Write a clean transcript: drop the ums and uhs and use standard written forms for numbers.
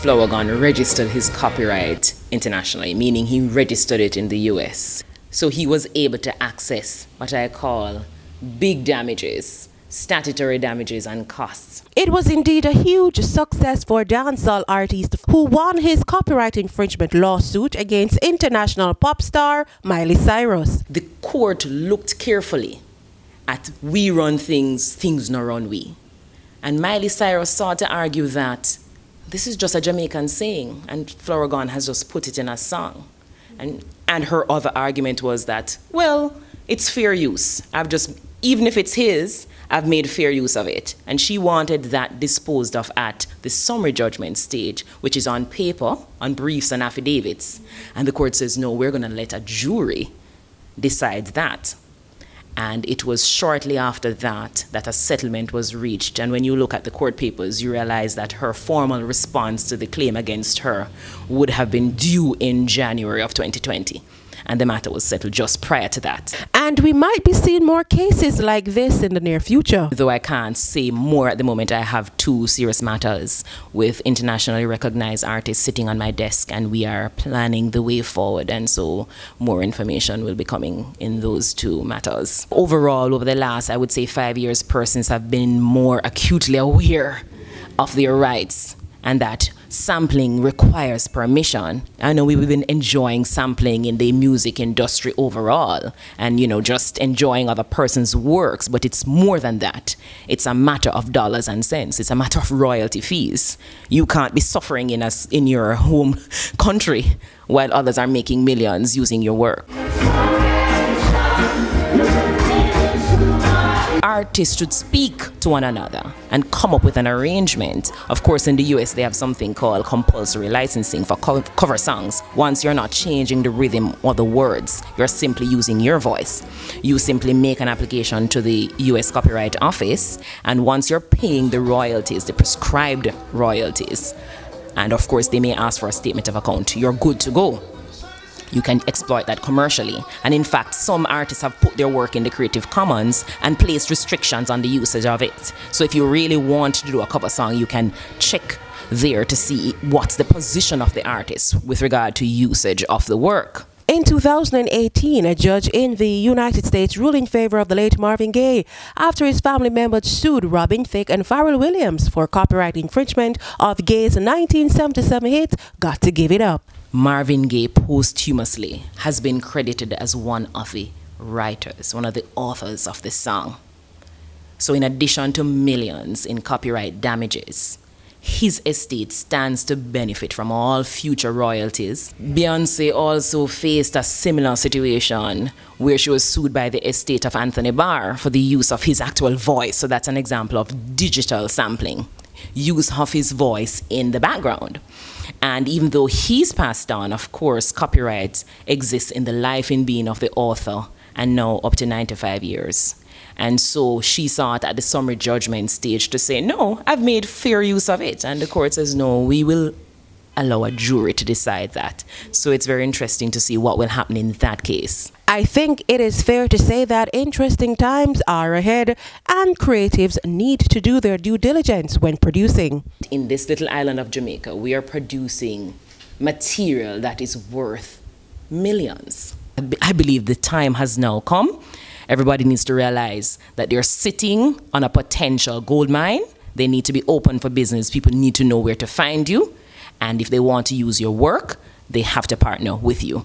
Flourgon registered his copyright internationally, meaning he registered it in the US. So he was able to access what I call big damages, statutory damages and costs. It was indeed a huge success for dancehall artist who won his copyright infringement lawsuit against international pop star Miley Cyrus. The court looked carefully at we run things, things no run we. And Miley Cyrus sought to argue that this is just a Jamaican saying, and Flourgon has just put it in a song. And her other argument was that, well, it's fair use. Even if it's his, I've made fair use of it. And she wanted that disposed of at the summary judgment stage, which is on paper, on briefs and affidavits. And the court says, no, we're going to let a jury decide that. And it was shortly after that that a settlement was reached. And when you look at the court papers, you realize that her formal response to the claim against her would have been due in January of 2020. And the matter was settled just prior to that. And we might be seeing more cases like this in the near future. Though I can't say more at the moment, I have 2 serious matters with internationally recognized artists sitting on my desk, and we are planning the way forward. And so more information will be coming in those 2 matters. Overall, over the last, I would say 5 years, persons have been more acutely aware of their rights and that sampling requires permission. I know we've been enjoying sampling in the music industry overall and, just enjoying other person's works, but it's more than that. It's a matter of dollars and cents. It's a matter of royalty fees. You can't be suffering in your home country while others are making millions using your work. Artists should speak to one another and come up with an arrangement. Of course, in the US, they have something called compulsory licensing for cover songs. Once you're not changing the rhythm or the words, you're simply using your voice. You simply make an application to the US Copyright Office, and once you're paying the royalties, the prescribed royalties, and of course, they may ask for a statement of account, you're good to go. You can exploit that commercially. And in fact, some artists have put their work in the Creative Commons and placed restrictions on the usage of it. So if you really want to do a cover song, you can check there to see what's the position of the artist with regard to usage of the work. In 2018, a judge in the United States ruled in favor of the late Marvin Gaye after his family members sued Robin Thicke and Pharrell Williams for copyright infringement of Gaye's 1977 hit, Got to Give It Up. Marvin Gaye posthumously has been credited as one of the writers, one of the authors of the song. So in addition to millions in copyright damages, his estate stands to benefit from all future royalties. Beyoncé also faced a similar situation where she was sued by the estate of Anthony Barr for the use of his actual voice. So that's an example of digital sampling, use of his voice in the background. And even though he's passed on, of course, copyright exists in the life and being of the author, and now up to 95 years. And so she sought at the summary judgment stage to say, no, I've made fair use of it. And the court says, no, we will allow a jury to decide that. So it's very interesting to see what will happen in that case. I think it is fair to say that interesting times are ahead and creatives need to do their due diligence when producing. In this little island of Jamaica, we are producing material that is worth millions. I believe the time has now come. Everybody needs to realize that they're sitting on a potential gold mine. They need to be open for business. People need to know where to find you. And if they want to use your work, they have to partner with you.